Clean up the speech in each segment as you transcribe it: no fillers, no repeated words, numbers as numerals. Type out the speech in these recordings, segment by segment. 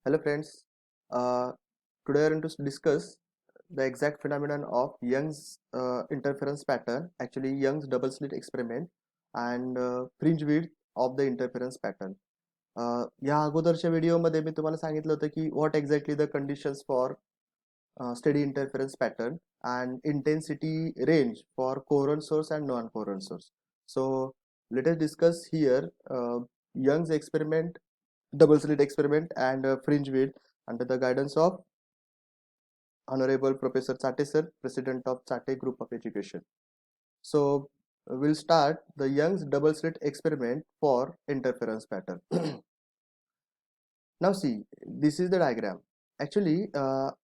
Hello friends, uh, today we are going to discuss the exact phenomenon of Young's interference pattern, actually Young's double slit experiment and fringe width of the interference pattern. या अगोदरच्या व्हिडिओमध्ये मी तुम्हाला सांगितलं होतं की what exactly the conditions for steady interference pattern and intensity range for coherent source and non-coherent source. So let us discuss here Young's experiment, double slit experiment and fringe width under the guidance of Honorable Professor Chate sir, President of Chate Group of Education. So we'll start the Young's double slit experiment for interference pattern. Now see, this is the diagram. Actually,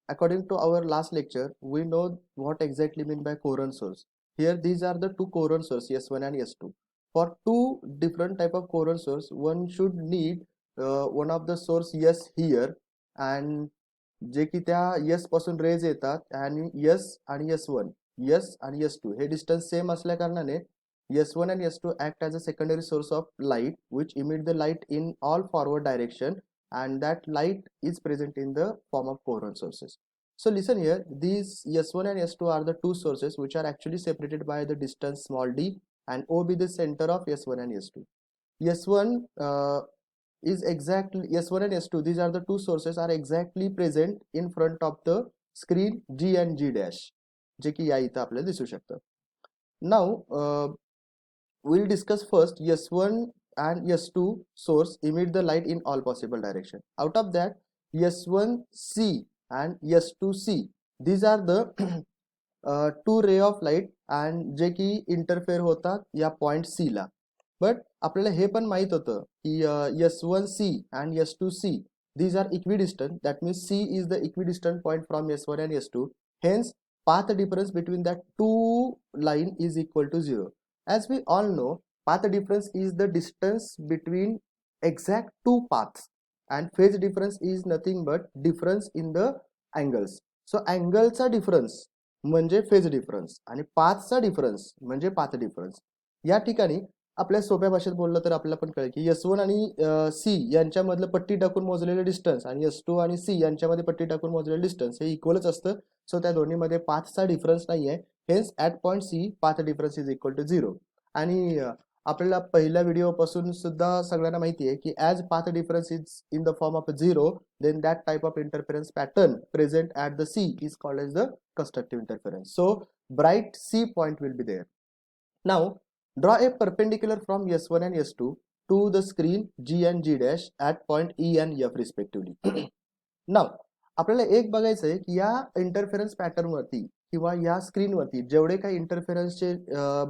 according to our last lecture, we know what exactly mean by coherent source. Here, these are the two coherent source, S1 and S2. For two different type of coherent source, one should need one of the source S here and जे की त्या S पासून raise येतात आणि S आणि S1, S आणि S2 हे distance same असल्या कारणाने S1 and S2 act as a secondary source of light which emit the light in all forward direction and that light is present in the form of coherent sources. So listen here, these S1 and S2 are the two sources which are actually separated by the distance small d and O be the center of S1 and S2. S1 is exactly S1 and S2, these are the two sources are exactly present in front of the screen G and G dash जे की या इथं आपल्याला दिसू शकतं. Now we'll discuss first S1 and S2 source emit the light in all possible direction. Out of that, S1C and S2C, these are the two ray of light and जे की interfere होतात या पॉइंट C ला. But आपल्याला हे पण माहित होतं की S1C and S2C these are equidistant, that means C is the equidistant point from S1 and S2, hence path difference between that two line is equal to 0. As we all know, path difference is the distance between exact two paths and phase difference is nothing but difference in the angles. So angle चा difference म्हणजे phase difference आणि पाथचा difference म्हणजे path difference. या ठिकाणी आपल्या सोप्या भाषेत बोललं तर आपल्याला पण कळेल की S1 आणि C यांच्यामधलं पट्टी टाकून मोजलेलं डिस्टन्स आणि S2 आणि C यांच्यामध्ये पट्टी टाकून मोजलेलं डिस्टन्स हे इक्वलच असतं. सो त्या दोन्हीमध्ये पाथचा डिफरन्स नाहीये, hence at point C path difference is equal to 0. आणि आपल्याला पहिल्या व्हिडिओ पासून सुद्धा सगळ्यांना माहिती आहे की as path difference is in the form of 0, then that type of interference pattern present at the C is called as the constructive interference. So bright C point will be there. Now draw a perpendicular from S1 and S2 to the screen G and G dash at point E and F respectively. Now आपल्याला एक बघायचं आहे की या interference pattern वरती किंवा या screen वरती जेवढे काही इंटरफेरन्सचे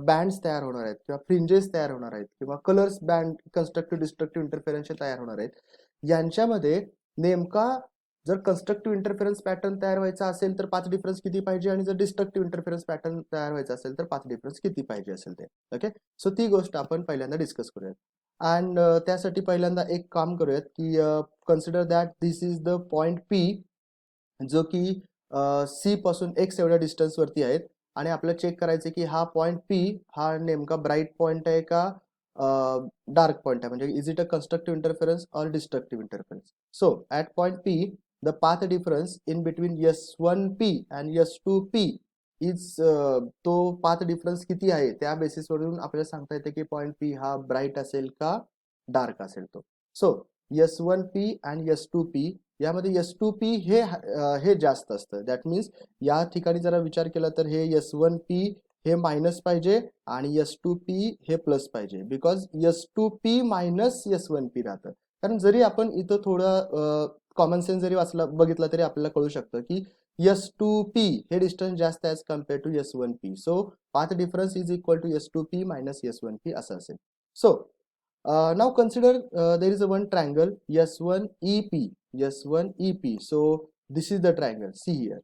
बँड्स तयार होणार आहेत किंवा फ्रिंजेस तयार होणार आहेत किंवा कलर्स बँड कन्स्ट्रक्टिव्ह डिस्ट्रक्टिव्ह इंटरफेरन्सचे तयार होणार आहेत, यांच्यामध्ये नेमका जर कन्स्ट्रक्टिव्ह इंटरफेरन्स पॅटर्न तयार व्हायचा असेल तर पाथ डिफरन्स किती पाहिजे आणि जर डिस्ट्रक्टिव्ह इंटरफेरन्स पॅटर्न तयार व्हायचा असेल तर पाथ डिफरन्स किती पाहिजे असेल ते. ओके, सो ती गोष्ट आपण पहिल्यांदा डिस्कस करूयात. अँड त्यासाठी पहिल्यांदा एक काम करूयात की consider that this is the point P जो की C पासून X एवढ्या डिस्टन्स वरती आहेत आणि आपल्याला चेक करायचं की हा पॉइंट P हा नेमका ब्राईट पॉइंट आहे का डार्क पॉइंट आहे, म्हणजे is it a constructive interference or destructive interference. So at point P the path difference in between S1P and S2P is तो पाथ डिफरन्स किती आहे त्या बेसिसवरून आपल्याला सांगता येते की पॉइंट P हा ब्राईट असेल का डार्क असेल तो. सो S1P आणि S2P यामध्ये S2P हे जास्त असतं. दॅट मीन्स या ठिकाणी जरा विचार केला तर हे S1P हे मायनस पाहिजे आणि S2P हे प्लस पाहिजे, बिकॉज S2P मायनस S1P राहतं. कारण जरी आपण इथं थोडं कॉमन सेन्स जरी वाचला बघितला तरी आपल्याला कळू शकतं की S2P हे डिस्टन्स जास्त as compare to S1P. So path difference is equal to S2P minus S1P असं असेल. So now consider there is a one triangle S1EP, S1EP. So this is the triangle, see here.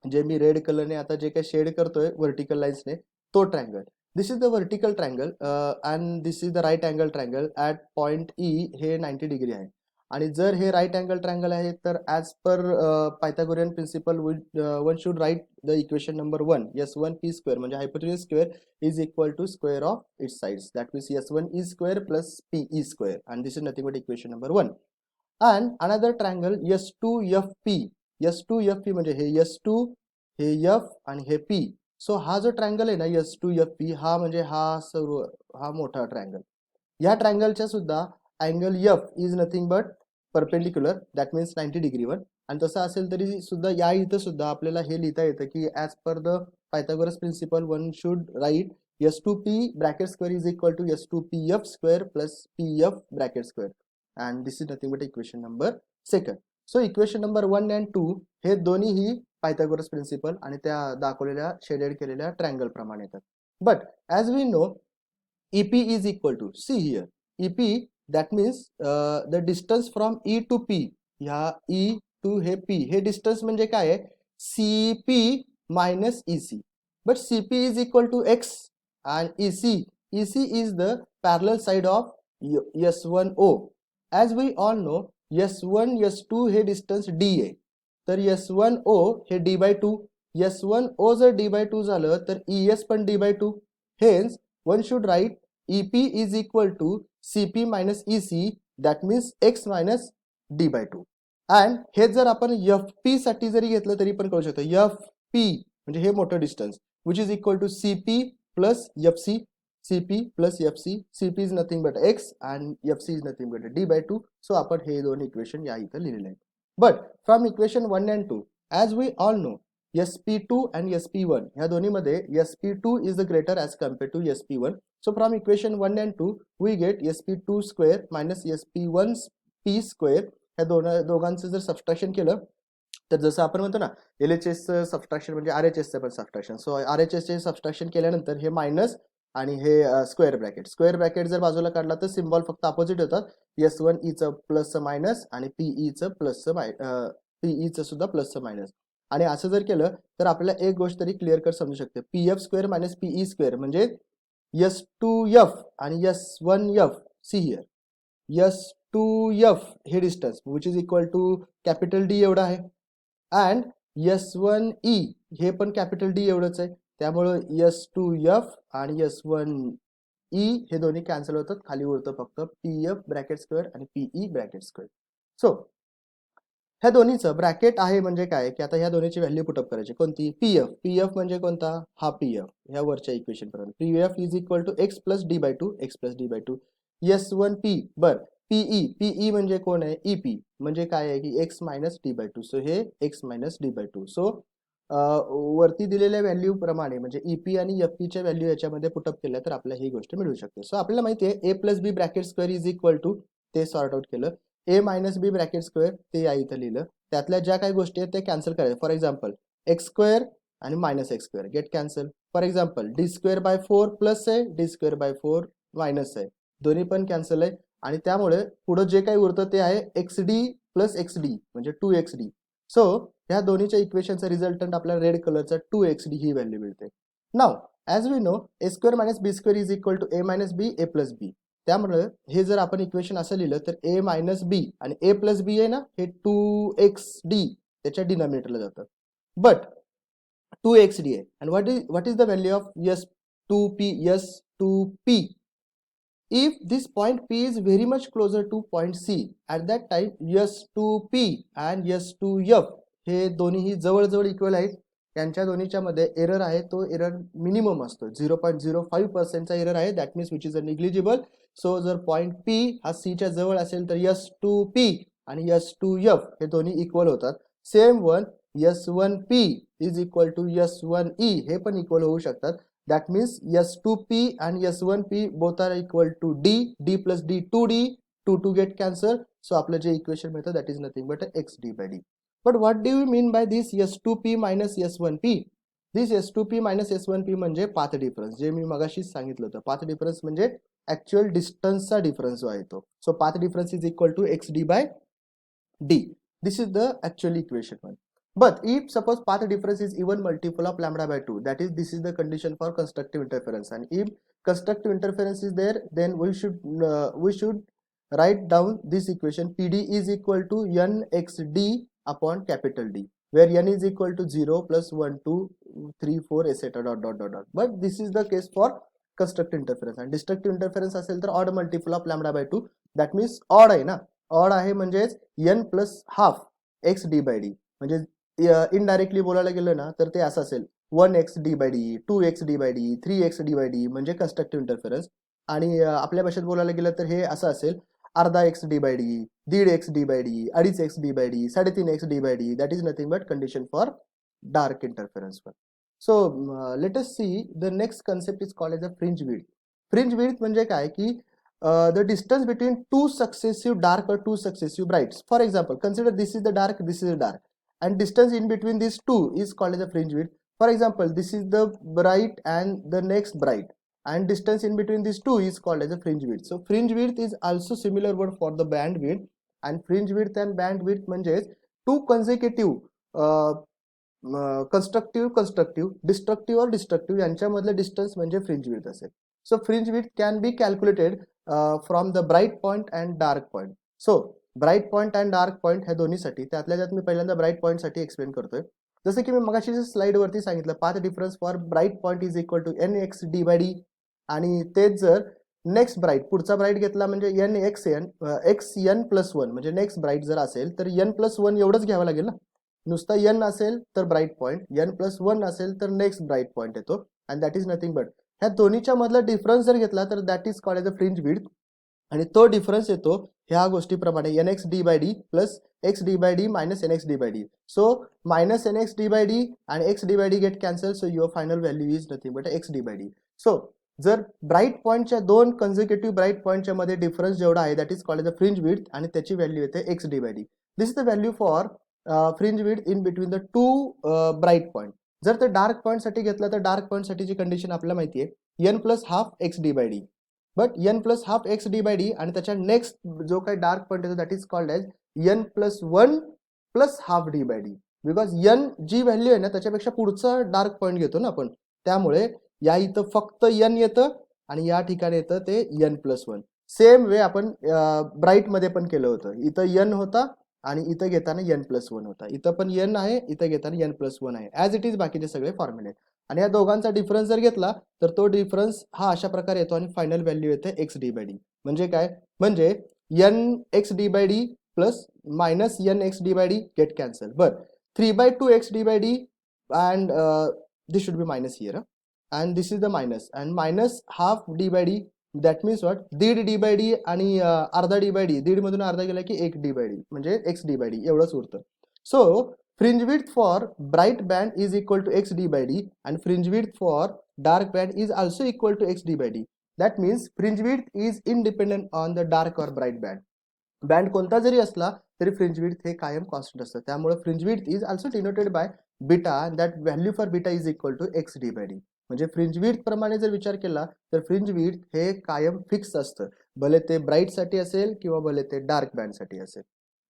जे मी red कलरने आता जे काही shade करतोय vertical लाईन्सने तो triangle, this is the vertical triangle and this is the right angle triangle at point E हे 90 degree आहे. आणि जर हे राईट अँगल ट्रायंगल आहे तर as per Pythagorean principle one should write the equation number 1, S1P square म्हणजे hypotenuse square is equal to square of its sides, that means S1E square plus PE square, and this is nothing but equation number 1. and another triangle S2FP. S2FP म्हणजे हे S2, हे F आणि हे P. So हा जो triangle आहे ना S2FP हा म्हणजे हा मोठा ट्रायंगल. या ट्रायंगलच्या सुद्धा angle F is nothing but perpendicular, that means 90 degree वर. आणि तसं असेल तरी सुद्धा या इथं सुद्धा आपल्याला हे लिहिता येतं की as per the Pythagoras principle one should write S2P bracket square is equal to S2PF square plus PF bracket square, and this is nothing but equation number second. So equation number 1 and 2 हे दोन्हीही Pythagoras principal आणि त्या दाखवलेल्या shaded केलेल्या triangle प्रमाणे येतात. But as we know EP is equal to, see here, EP that means the distance from E to P, ह्या E to हे P हे distance म्हणजे काय आहे CP minus EC, but CP is equal to X and EC is the parallel side of S1O. As we all know S1 S2 हे distance D आहे, तर S1O हे D by 2, S1O जर D by 2 झालं तर ES पण D by 2. Hence one should write EP is equal to CP minus EC, that means X minus D by 2. and हे जर आपण FP साठी जरी घेतलं तरी पण करू शकतो. FP म्हणजे हे मोठं distance which is equal to CP plus FC. CP plus FC. CP is nothing but X and FC is nothing but D by 2. So आपण हे दोन इक्वेशन या इथं लिहिलेले आहेत. But from equation 1 and 2, as we all know SP2 and SP1 ह्या दोन्हीमध्ये SP2 is the greater as compared to SP1. So from equation 1 and 2 we get SP2 square minus SP1 P square. ह्या दोघांचं जर subtraction केलं तर जसं आपण म्हणतो ना LHSचं सबस्ट्रॅक्शन म्हणजे RHSचं पण सबस्ट्रॅक्शन. सो RHSचे सबस्ट्रॅक्शन केल्यानंतर हे मायनस आणि हे स्क्वेअर ब्रॅकेट जर बाजूला काढला तर सिम्बॉल फक्त अपोजिट होतात. S1Eचं प्लसचं मायनस आणि PEचं PEचं सुद्धा प्लसचं मायनस. आणि असं जर केलं तर आपल्याला एक गोष्ट तरी क्लिअर कट समजू शकते. PF square minus PE square म्हणजे S2F आणि S1F. सी हिअर S2F हे distance which is equal to capital D एवढा आहे अँड S1E हे पण कॅपिटल D एवढंच आहे. त्यामुळं S2F आणि S1E हे दोन्ही कॅन्सल होतात. खाली उरतं फक्त PF ब्रॅकेट स्क्वेअर आणि PE ब्रॅकेट स्क्वेअर. सो ह्या दोन्हीचं ब्रॅकेट आहे म्हणजे काय की आता ह्या दोन्हीची व्हॅल्यू पुटअप करायची. कोणती PF म्हणजे कोणता हा PF ह्या वरच्या इक्वेशन पर्यंत. PF is equal to X plus D by 2 X plus D by 2. S1P बर PE म्हणजे कोण आहे EP म्हणजे काय आहे की X minus D by 2. So हे X minus D by 2. So वरती दिलेल्या व्हॅल्यू प्रमाणे म्हणजे EP आणि FP च्या व्हॅल्यू याच्यामध्ये पुटअप केल्या तर आपल्याला ही गोष्ट मिळू शकते. सो आपल्याला माहिती आहे A plus B bracket square is equal to ते सॉर्ट आउट केलं. A minus B bracket square ते या इथं लिहिलं. त्यातल्या ज्या काही गोष्टी आहेत त्या कॅन्सल करायच्या. फॉर एक्झाम्पल एक्स स्क्वेअर आणि minus x square get cancel. For example D square by 4 plus आहे D स्क्वेअर बाय 4 मायनस आहे दोन्ही पण कॅन्सल आहे. आणि त्यामुळे पुढे जे काही उरतं ते आहे XD प्लस XD म्हणजे 2XD. सो ह्या दोन्हीच्या इक्वेशनचा रिझल्टंट आपल्याला रेड कलरचा 2XD ही व्हॅल्यू मिळते. Now as we know A square minus B square is equal to A minus B A plus B. त्यामुळे हे जर आपण इक्वेशन असं लिहिलं तर A मायनस B आणि A प्लस B आहे ना हे 2XD त्याच्या डिनॉमिनेटरला जातं. बट 2XD आहे and what is the value of S2P. If this point P is very much closer to point C, at that time S2P and S2F हे दोन्हीही जवळजवळ इक्वल आहेत. त्यांच्या दोन्हीच्या मध्ये एरर आहे तो एरर मिनिमम असतो 0.05% चा एरर आहे. That means which is a negligible. So जर पॉईंट P हा C च्या जवळ असेल तर S2P आणि S2F हे दोन्ही इक्वल होतात. Same one S1P is equal to S1E हे पण इक्वल होऊ शकतात. That means S2P and S1P both are equal to D plus D 2D 2 get cancel. So आपलं जे इक्वेशन मिळतं that is nothing but XD by D. But what do you mean by this S2P minus S1P? This S2P minus S1P म्हणजे path difference जे मी मगाशीच सांगितलं होतं. Path difference म्हणजे actual डिस्टन्सचा डिफरन्स जो आहे तो. So path difference is equal to XD by D. This is the actual equation one. But if suppose path difference is even multiple of lambda by 2, that is this is the condition for constructive interference. And if constructive interference is there, then we should write down this equation. PD is equal to NXD upon capital D, where N is equal to 0 plus 1 2 3 4 etc. dot. But this is the case for constructive interference. And destructive interference असेल तर odd multiple of lambda by 2. That means odd आहे ना. Odd आहे म्हणजेच n plus half x d by d, म्हणजे indirectly बोलायला गेलं ना तर ते असं असेल 1x d by d, 2x d by d, 3x d by d, म्हणजे कन्स्ट्रक्टिव्ह इंटरफेरन्स. आणि आपल्या भाषेत बोलायला गेलं तर हे असं असेल अर्धा एक्स डी बाय डी, दीड एक्स डी बाय डी, अडीच x d by d, 3.5 x d by d. That is nothing but condition for dark interference. So let us see the next concept is called as a fringe width. Fringe width म्हणजे काय की the distance between two successive dark or two successive brights. For example, consider this is the dark, this is the dark, and distance in between these two is called as a fringe width. For example, this is the bright and the next bright, and distance in between these two is called as a fringe width. So fringe width is also similar word for the band width, and fringe width and band width म्हणजेच two consecutive constructive, destructive or destructive यांच्यामधलं distance म्हणजे fringe width असेल. So fringe width can be calculated from the bright point and dark point. So bright point and dark point ह्या दोन्हीसाठी, त्यातल्या त्यात मी पहिल्यांदा bright पॉईंटसाठी एक्सप्लेन करतोय. जसं की मी मगाशी स्लाइडवरती सांगितलं, path difference for bright point is equal to n x d by d, आणि तेच जर नेक्स्ट ब्राईट, पुढचा ब्राईट घेतला म्हणजे n x n plus one, म्हणजे नेक्स्ट ब्राईट जर असेल तर एन प्लस वन एवढंच घ्यावं लागेल ना. नुसता एन असेल तर bright point, n plus one असेल तर नेक्स्ट ब्राईट पॉईंट येतो, and that is nothing but ह्या दोन्हीच्या मधला डिफरन्स जर घेतला तर that is called as a fringe width. आणि तो डिफरन्स येतो ह्या गोष्टीप्रमाणे n x d by d plus x d by d minus n x d by d. So minus n x d by d आणि x d by d get cancel, so your final value is nothing but x d by d. So जर bright पॉईंटच्या दोन consecutive bright पॉईंटच्या मध्ये difference जेवढा आहे that is called as a fringe width, आणि त्याची व्हॅल्यू येते x d by d. This is the value for fringe width in between the two bright point. जर ते डार्क पॉईंट साठी घेतलं तर डार्क पॉईंट साठीची कंडिशन आपल्याला माहिती आहे n plus half x d by d, but n plus half x d by d आणि त्याच्या नेक्स्ट जो काही डार्क पॉईंट येतो that is called as n plus one plus half d by d, because n जी value आहे ना त्याच्यापेक्षा पुढचा डार्क पॉईंट घेतो ना आपण, त्यामुळे या इथं फक्त एन येतं आणि या ठिकाणी येतं ते n plus one. Same way आपण ब्राईट मध्ये पण केलं होतं, इथं एन होता आणि इथं घेताना एन प्लस वन होता, इथं पण एन आहे, इथं घेताना एन प्लस वन आहे, ॲज इट इज बाकीचे सगळे फॉर्म्युले. आणि या दोघांचा डिफरन्स जर घेतला तर तो डिफरन्स हा अशा प्रकारे येतो आणि फायनल व्हॅल्यू येते एक्स डी बाय डी. म्हणजे काय, म्हणजे n x d by d plus minus n x d by d get cancel. बरं, 3/2 x d by d and this should be minus here, and this is the minus, and minus half d by d, that means what, दीड d by d आणि अर्धा D by d, दीड मधून अर्धा गेला की एक डी बाय डी म्हणजे एक्स डी बाय डी एवढंच उरतं. So fringe width for bright band is equal to x d by d and fringe width for dark band is also equal to x d by d. That means fringe width is independent on the dark और bright band. Band कोणता जरी असला तरी fringe width हे कायम constant असतं, त्यामुळे fringe width is also denoted by beta, that value for beta is equal to x d by d. म्हणजे फ्रिंज विड्थ प्रमाणे जर विचार केला तर फ्रिंज विड्थ हे कायम फिक्स असतं, भले ते ब्राईट साठी असेल किंवा भले ते डार्क बँड साठी असेल.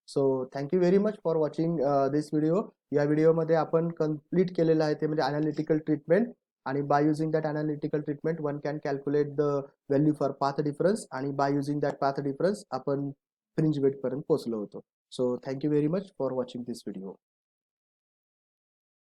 So thank you very much for watching this video. या व्हिडिओमध्ये आपण कम्प्लीट केलेलं आहे ते म्हणजे अनालिटिकल ट्रीटमेंट, आणि by using that analytical treatment one can calculate the value for path difference, आणि by using that path difference आपण फ्रिंज विड्थ पर्यंत पोहोचलो होतो. So thank you very much for watching this video.